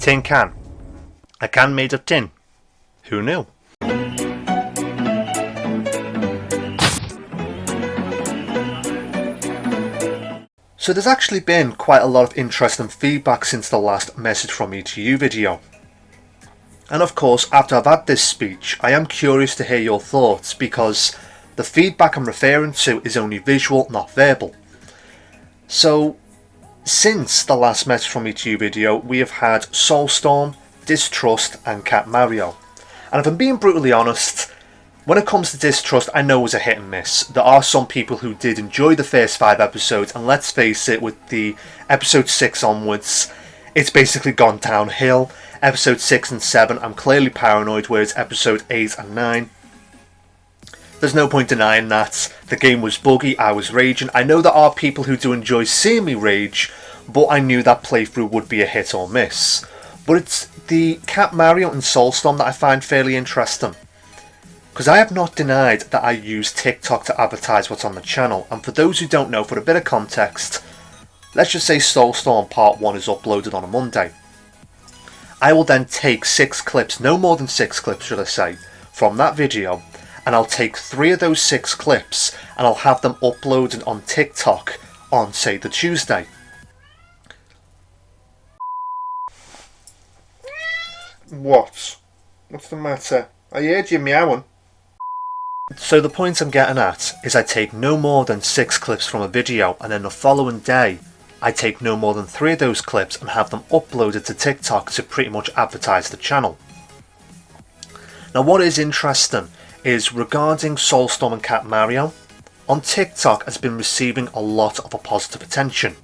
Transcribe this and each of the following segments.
Tin can. A can made of tin. Who knew? So there's actually been quite a lot of interest and feedback since the last message from me to you video. And of course, after I've had this speech, I am curious to hear your thoughts because the feedback I'm referring to is only visual, not verbal. So, since the last message from me to you video, we have had Soulstorm, Distrust and Cat Mario. And if I'm being brutally honest, when it comes to Distrust, I know it was a hit and miss. There are some people who did enjoy the first 5 episodes, and let's face it, with the episode 6 onwards, it's basically gone downhill. Episode 6 and 7, I'm clearly paranoid, whereas episode 8 and 9, there's no point denying that. The game was buggy, I was raging. I know there are people who do enjoy seeing me rage, but I knew that playthrough would be a hit or miss. But it's the Cat Mario and Soulstorm that I find fairly interesting. Because I have not denied that I use TikTok to advertise what's on the channel. And for those who don't know, for a bit of context, let's just say Soulstorm Part 1 is uploaded on a Monday. I will then take 6 clips, no more than 6 clips should I say, from that video, and I'll take 3 of those 6 clips and I'll have them uploaded on TikTok on, say, the Tuesday. What? What's the matter? I heard you meowing. So the point I'm getting at is I take no more than 6 clips from a video, and then the following day I take no more than 3 of those clips and have them uploaded to TikTok to pretty much advertise the channel. Now what is interesting is regarding Soulstorm and Cat Mario, on TikTok has been receiving a lot of a positive attention,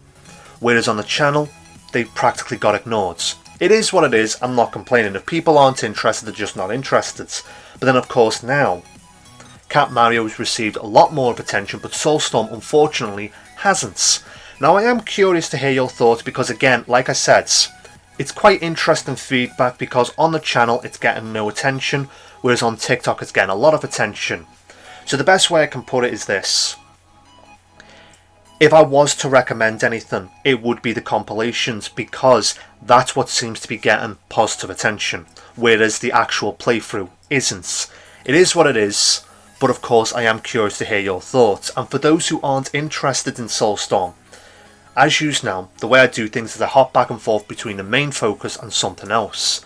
whereas on the channel they've practically got ignored. It is what it is, I'm not complaining. If people aren't interested, they're just not interested. But then of course now, Cat Mario has received a lot more of attention, but Soulstorm unfortunately hasn't. Now I am curious to hear your thoughts because again, like I said, it's quite interesting feedback because on the channel it's getting no attention, whereas on TikTok it's getting a lot of attention. So the best way I can put it is this. If I was to recommend anything, it would be the compilations because that's what seems to be getting positive attention, whereas the actual playthrough isn't. It is what it is, but of course I am curious to hear your thoughts. And for those who aren't interested in Soulstorm, as usual now, the way I do things is I hop back and forth between the main focus and something else.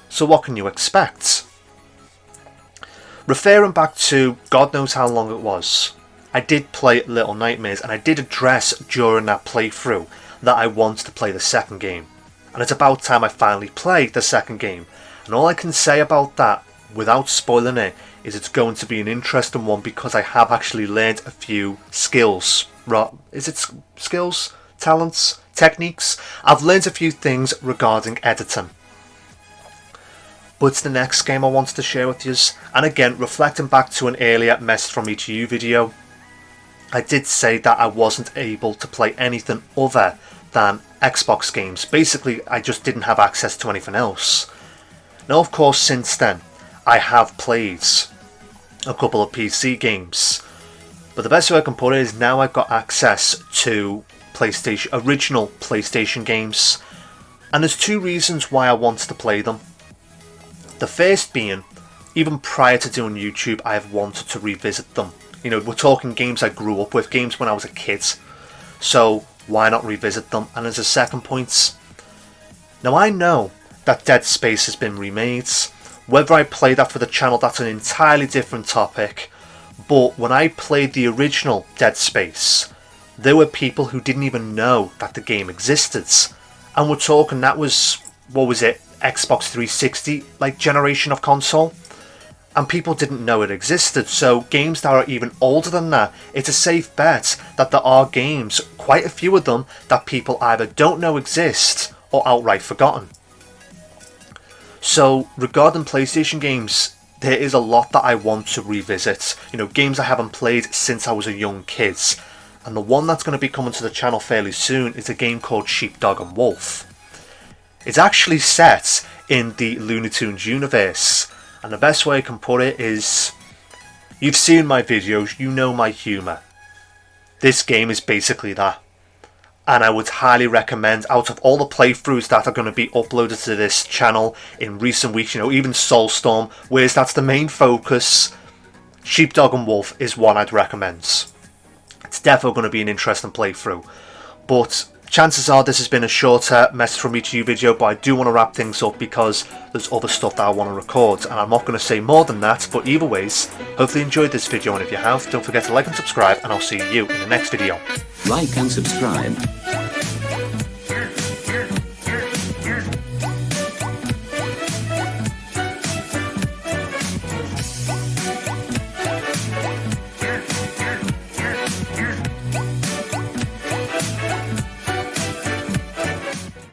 So what can you expect? Referring back to God knows how long it was, I did play Little Nightmares and I did address during that playthrough that I want to play the second game. And it's about time I finally played the second game. And all I can say about that, without spoiling it, is it's going to be an interesting one because I have actually learned a few skills. Is it skills? Talents? Techniques? I've learned a few things regarding editing. But it's the next game I wanted to share with you. And again, reflecting back to an earlier message from me to you video, I did say that I wasn't able to play anything other than Xbox games. Basically, I just didn't have access to anything else. Now, of course, since then, I have played a couple of PC games. But the best way I can put it is now I've got access to original PlayStation games. And there's 2 reasons why I wanted to play them. The first being, even prior to doing YouTube, I have wanted to revisit them. You know, we're talking games I grew up with, games when I was a kid. So why not revisit them? And as a second point, now I know that Dead Space has been remade. Whether I play that for the channel, that's an entirely different topic. But when I played the original Dead Space, there were people who didn't even know that the game existed. And we're talking, that was, what was it, Xbox 360 like generation of console, and people didn't know it existed. So games that are even older than that, it's a safe bet that there are games, quite a few of them, that people either don't know exist or outright forgotten. So regarding PlayStation games, there is a lot that I want to revisit. You know, games I haven't played since I was a young kid. And the one that's going to be coming to the channel fairly soon is a game called Sheepdog and Wolf. It's actually set in the Looney Tunes universe, and the best way I can put it is, you've seen my videos, you know my humour. This game is basically that. and I would highly recommend, out of all the playthroughs that are going to be uploaded to this channel in recent weeks, you know, even Soulstorm, whereas that's the main focus, Sheepdog and Wolf is one I'd recommend. It's definitely going to be an interesting playthrough. But chances are this has been a shorter message from me to you video, but I do want to wrap things up because there's other stuff that I want to record, and I'm not going to say more than that. But either ways, hopefully you enjoyed this video, and if you have, don't forget to like and subscribe, and I'll see you in the next video. Like and subscribe.